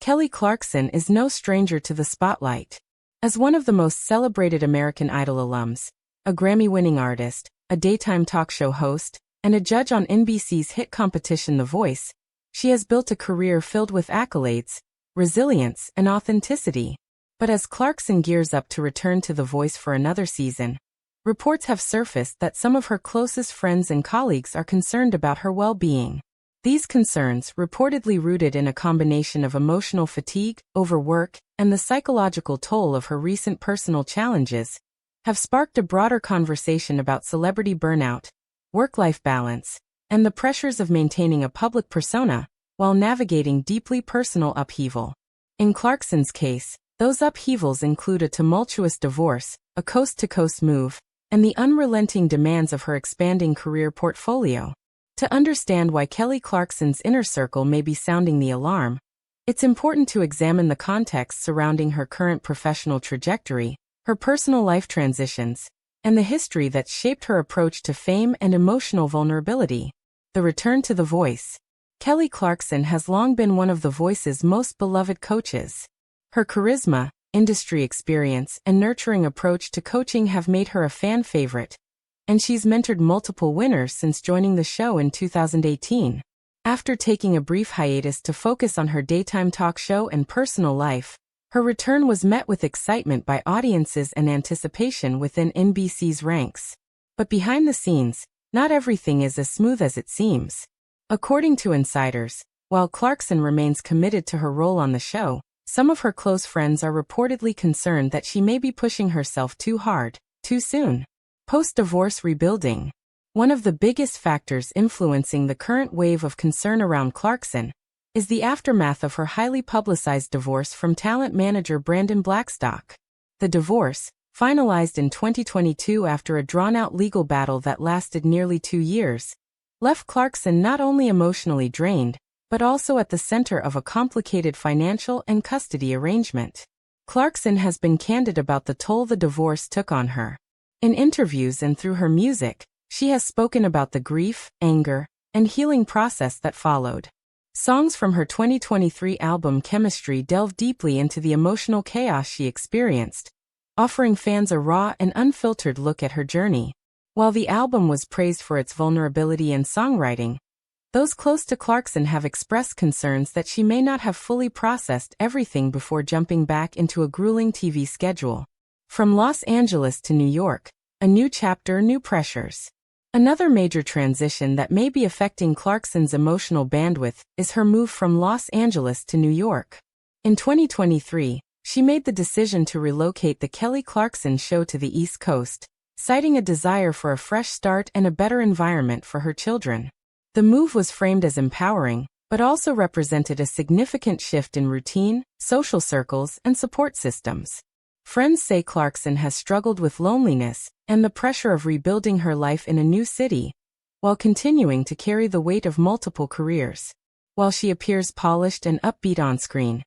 Kelly Clarkson is no stranger to the spotlight. As one of the most celebrated American Idol alums, a Grammy-winning artist, a daytime talk show host, and a judge on NBC's hit competition The Voice, she has built a career filled with accolades, resilience, and authenticity. But as Clarkson gears up to return to The Voice for another season, reports have surfaced that some of her closest friends and colleagues are concerned about her well-being. These concerns, reportedly rooted in a combination of emotional fatigue, overwork, and the psychological toll of her recent personal challenges, have sparked a broader conversation about celebrity burnout, work-life balance, and the pressures of maintaining a public persona while navigating deeply personal upheaval. In Clarkson's case, those upheavals include a tumultuous divorce, a coast-to-coast move, and the unrelenting demands of her expanding career portfolio. To understand why Kelly Clarkson's inner circle may be sounding the alarm, it's important to examine the context surrounding her current professional trajectory, her personal life transitions, and the history that shaped her approach to fame and emotional vulnerability. The return to The Voice. Kelly Clarkson has long been one of The Voice's most beloved coaches. Her charisma, industry experience, and nurturing approach to coaching have made her a fan favorite, and she's mentored multiple winners since joining the show in 2018. After taking a brief hiatus to focus on her daytime talk show and personal life, her return was met with excitement by audiences and anticipation within NBC's ranks. But behind the scenes, not everything is as smooth as it seems. According to insiders, while Clarkson remains committed to her role on the show, some of her close friends are reportedly concerned that she may be pushing herself too hard, too soon. Post-divorce rebuilding. One of the biggest factors influencing the current wave of concern around Clarkson is the aftermath of her highly publicized divorce from talent manager Brandon Blackstock. The divorce, finalized in 2022 after a drawn-out legal battle that lasted nearly 2 years, left Clarkson not only emotionally drained, but also at the center of a complicated financial and custody arrangement. Clarkson has been candid about the toll the divorce took on her. In interviews and through her music, she has spoken about the grief, anger, and healing process that followed. Songs from her 2023 album Chemistry delve deeply into the emotional chaos she experienced, offering fans a raw and unfiltered look at her journey. While the album was praised for its vulnerability and songwriting, those close to Clarkson have expressed concerns that she may not have fully processed everything before jumping back into a grueling TV schedule. From Los Angeles to New York, a new chapter, new pressures. Another major transition that may be affecting Clarkson's emotional bandwidth is her move from Los Angeles to New York. In 2023, she made the decision to relocate the Kelly Clarkson Show to the East Coast, citing a desire for a fresh start and a better environment for her children. The move was framed as empowering, but also represented a significant shift in routine, social circles, and support systems. Friends say Clarkson has struggled with loneliness and the pressure of rebuilding her life in a new city, while continuing to carry the weight of multiple careers. While she appears polished and upbeat on screen,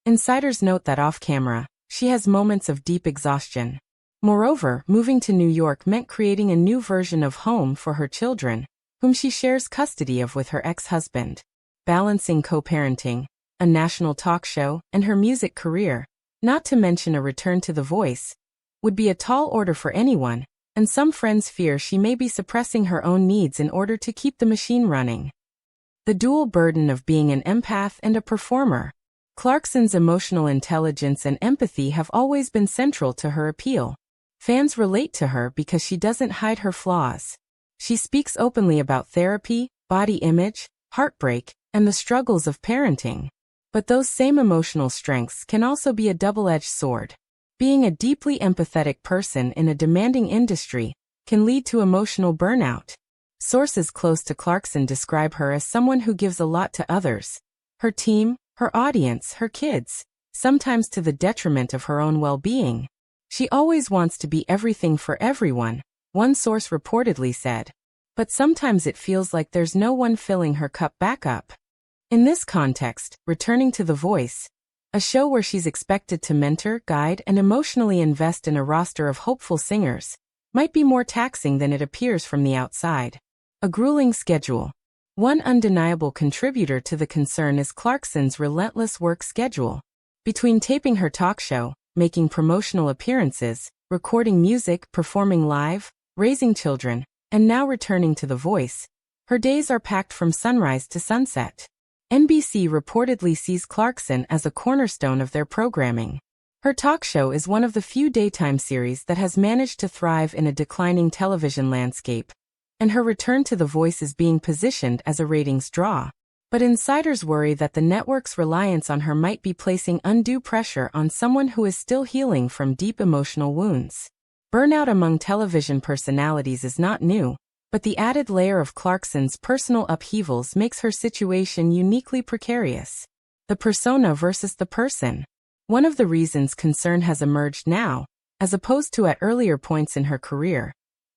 insiders note that off-camera, she has moments of deep exhaustion. Moreover, moving to New York meant creating a new version of home for her children, whom she shares custody of with her ex-husband. Balancing co-parenting, a national talk show, and her music career, not to mention a return to The Voice, would be a tall order for anyone, and some friends fear she may be suppressing her own needs in order to keep the machine running. The dual burden of being an empath and a performer. Clarkson's emotional intelligence and empathy have always been central to her appeal. Fans relate to her because she doesn't hide her flaws. She speaks openly about therapy, body image, heartbreak, and the struggles of parenting. But those same emotional strengths can also be a double-edged sword. Being a deeply empathetic person in a demanding industry can lead to emotional burnout. Sources close to Clarkson describe her as someone who gives a lot to others. Her team, her audience, her kids, sometimes to the detriment of her own well-being. She always wants to be everything for everyone, one source reportedly said. But sometimes it feels like there's no one filling her cup back up. In this context, returning to The Voice, a show where she's expected to mentor, guide, and emotionally invest in a roster of hopeful singers, might be more taxing than it appears from the outside. A grueling schedule. One undeniable contributor to the concern is Clarkson's relentless work schedule. Between taping her talk show, making promotional appearances, recording music, performing live, raising children, and now returning to The Voice, her days are packed from sunrise to sunset. NBC reportedly sees Clarkson as a cornerstone of their programming. Her talk show is one of the few daytime series that has managed to thrive in a declining television landscape, and her return to The Voice is being positioned as a ratings draw. But insiders worry that the network's reliance on her might be placing undue pressure on someone who is still healing from deep emotional wounds. Burnout among television personalities is not new, but the added layer of Clarkson's personal upheavals makes her situation uniquely precarious. The persona versus the person. One of the reasons concern has emerged now, as opposed to at earlier points in her career,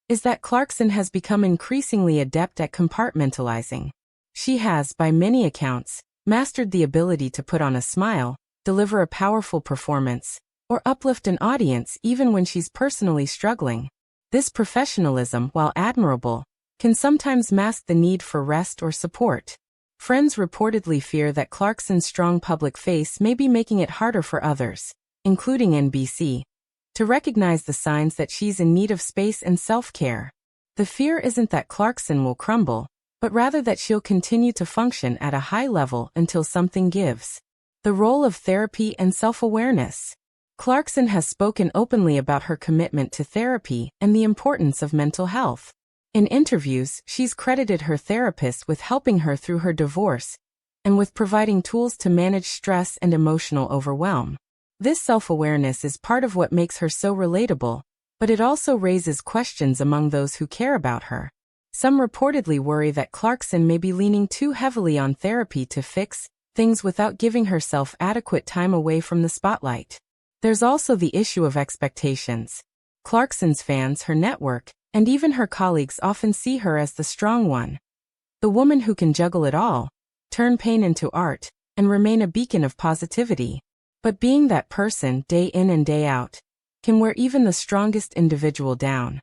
is that Clarkson has become increasingly adept at compartmentalizing. She has, by many accounts, mastered the ability to put on a smile, deliver a powerful performance, or uplift an audience even when she's personally struggling. This professionalism, while admirable, can sometimes mask the need for rest or support. Friends reportedly fear that Clarkson's strong public face may be making it harder for others, including NBC, to recognize the signs that she's in need of space and self-care. The fear isn't that Clarkson will crumble, but rather that she'll continue to function at a high level until something gives. The role of therapy and self-awareness. Clarkson has spoken openly about her commitment to therapy and the importance of mental health. In interviews, she's credited her therapist with helping her through her divorce and with providing tools to manage stress and emotional overwhelm. This self-awareness is part of what makes her so relatable, but it also raises questions among those who care about her. Some reportedly worry that Clarkson may be leaning too heavily on therapy to fix things without giving herself adequate time away from the spotlight. There's also the issue of expectations. Clarkson's fans, her network, and even her colleagues often see her as the strong one. The woman who can juggle it all, turn pain into art, and remain a beacon of positivity. But being that person day in and day out can wear even the strongest individual down.